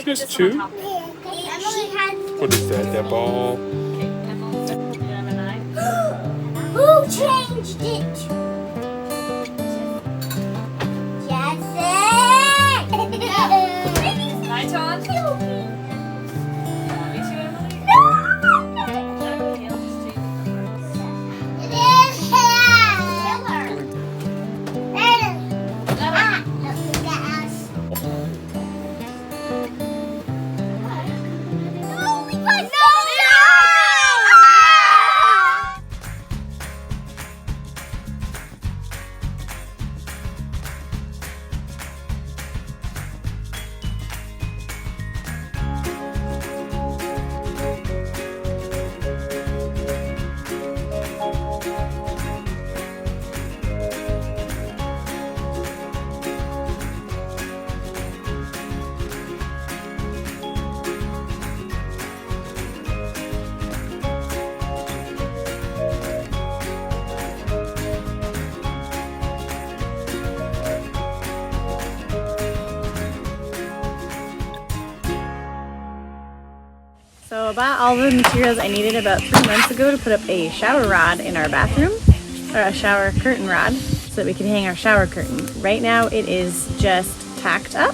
Just two? What is that? That ball? Who changed it? Jesse! My turn? So I bought all the materials I needed about 3 months ago to put up a shower rod in our bathroom, or a shower curtain rod, so that we can hang our shower curtain. Right now it is just tacked up,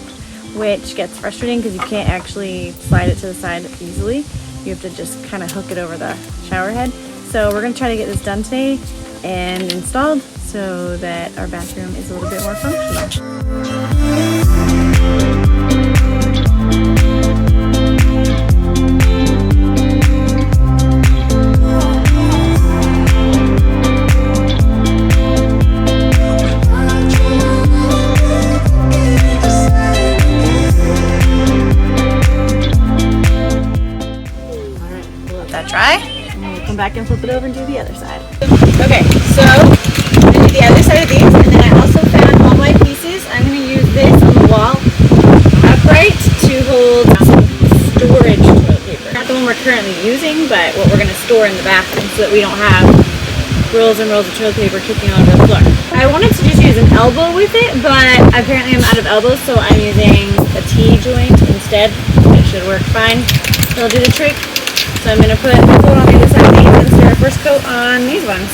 which gets frustrating because you can't actually slide it to the side easily. You have to just kind of hook it over the shower head. So we're going to try to get this done today and installed so that our bathroom is a little bit more functional. Try, and then we'll come back and flip it over and do the other side. Okay, so I'm going to do the other side of these, and then I also found all my pieces. I'm going to use this on the wall upright to hold some storage toilet paper. Not the one we're currently using, but what we're going to store in the bathroom so that we don't have rolls and rolls of toilet paper kicking all over the floor. I wanted to just use an elbow with it, but apparently I'm out of elbows, so I'm using a T-joint instead. It should work fine. It'll do the trick. So I'm going to put a coat on the other side of these and start our first coat on these ones.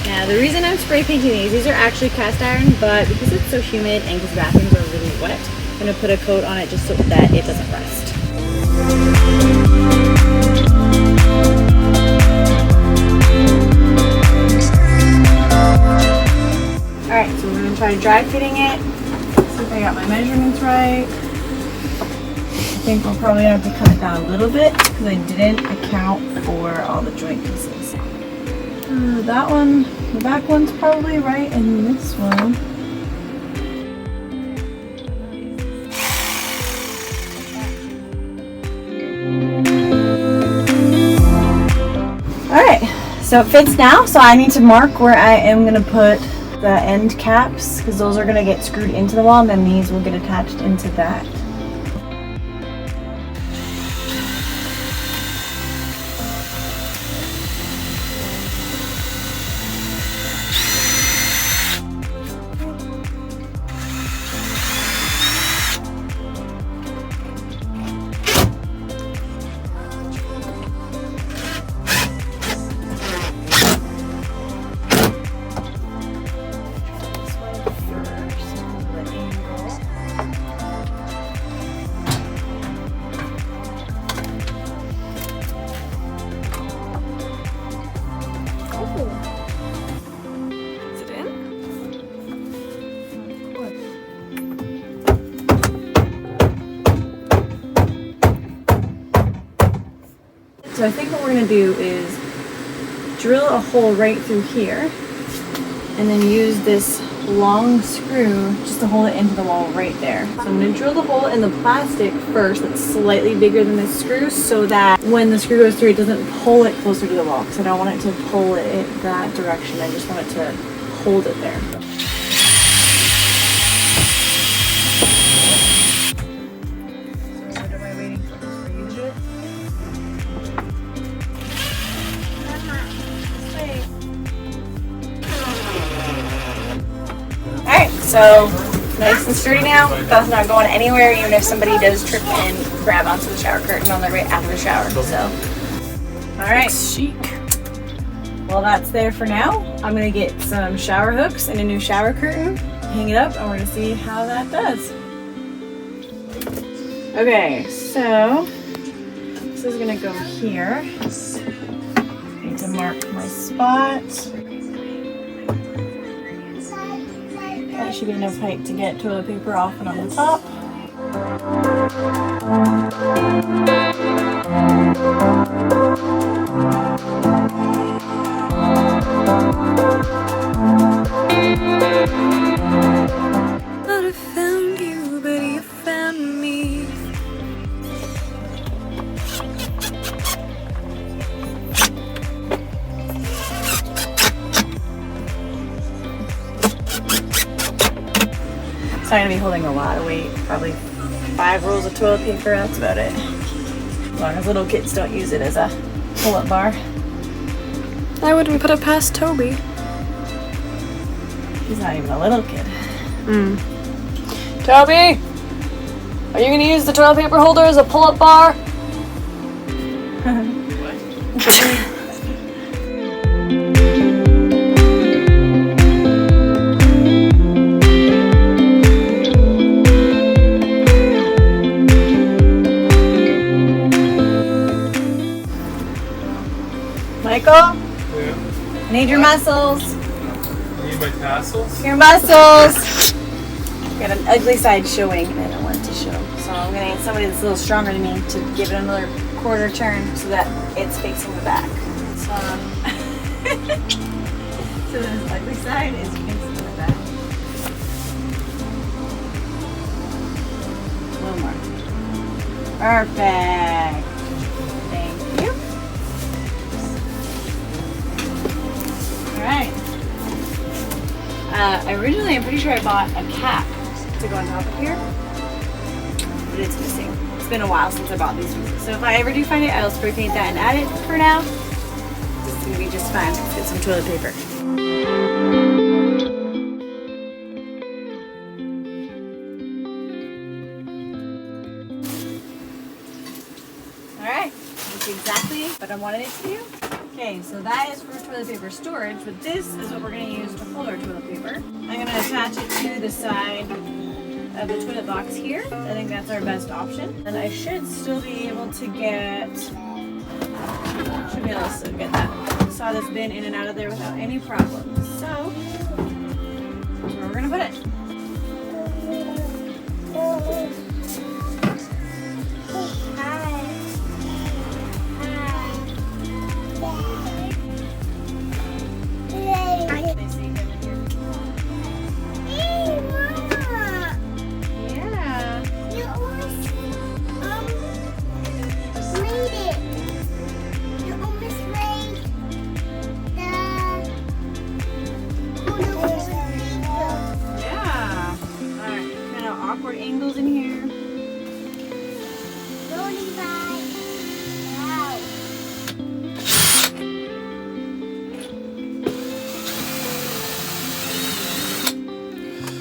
Now the reason I'm spray painting these are actually cast iron, but because it's so humid and because bathrooms are really wet, I'm going to put a coat on it just so that it doesn't rust. Alright, so we're going to try dry fitting it, see if I got my measurements right. I think we're probably going to have to cut it down a little bit because I didn't account for all the joint pieces. That one, the back one's probably right, and this one. Alright, so it fits now, so I need to mark where I am going to put the end caps because those are going to get screwed into the wall and then these will get attached into that. So I think what we're going to do is drill a hole right through here and then use this long screw just to hold it into the wall right there. So I'm going to drill the hole in the plastic first that's slightly bigger than this screw so that when the screw goes through it doesn't pull it closer to the wall because I don't want it to pull it that direction. I just want it to hold it there. So what am I waiting for? Just for you to do it? So nice and sturdy now. That's not going anywhere, even if somebody does trip and grab onto the shower curtain on the right after the shower. So, all right. Chic. Well, that's there for now. I'm gonna get some shower hooks and a new shower curtain, hang it up, and we're gonna see how that does. Okay, so this is gonna go here. Need to mark my spot. That should be enough height to get toilet paper off and on the top. Thought I found you, but you found me. It's not gonna be holding a lot of weight, probably 5 rolls of toilet paper, that's about it. As long as little kids don't use it as a pull-up bar. I wouldn't put it past Toby. He's not even a little kid. Toby, are you gonna use the toilet paper holder as a pull-up bar? Michael, Yeah. I need your muscles. You need my tassels? Your muscles. Got an ugly side showing and I don't want it to show. So I'm gonna need somebody that's a little stronger than me to give it another quarter turn so that it's facing the back. So, so this ugly side is facing the back. A little more. Perfect. Thank you. Alright. Originally, I'm pretty sure I bought a cap to go on top of here, but it's missing. It's been a while since I bought these pieces. So if I ever do find it, I'll spray paint that and add it. For now, this is gonna be just fine. Let's get some toilet paper. Alright, that's exactly what I wanted it to do. Okay, so that is for toilet paper storage, but this is what we're going to use to hold our toilet paper. I'm going to attach it to the side of the toilet box here. I think that's our best option. And I should still be able to get, that. Saw this bin in and out of there without any problems. So, that's where we're going to put it. Awkward angles in here. Go, Levi. Wow.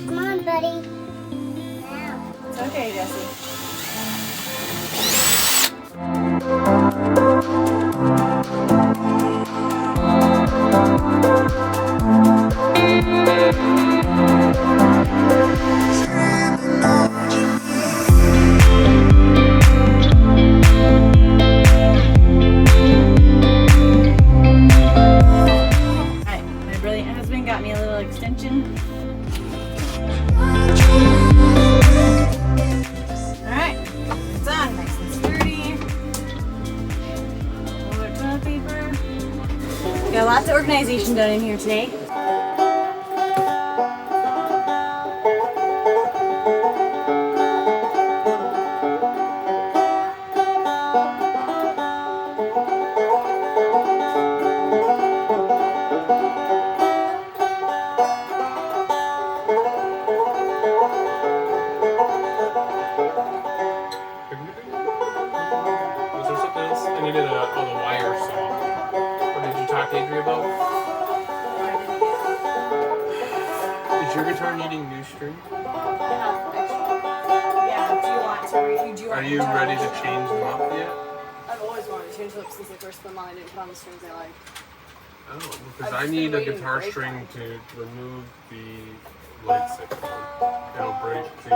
Come on, buddy. Now. It's okay, Jessie. Got me a little extension. Alright, it's on, nice and sturdy. More toilet paper. Got lots of organization done in here today. Is your guitar needing new new string? Yeah, do you want to? Are you ready to change them up yet? I've always wanted to change them up since I first put them on. I didn't put on the strings I like. Oh, because I need a guitar string to remove the light signal. It'll break the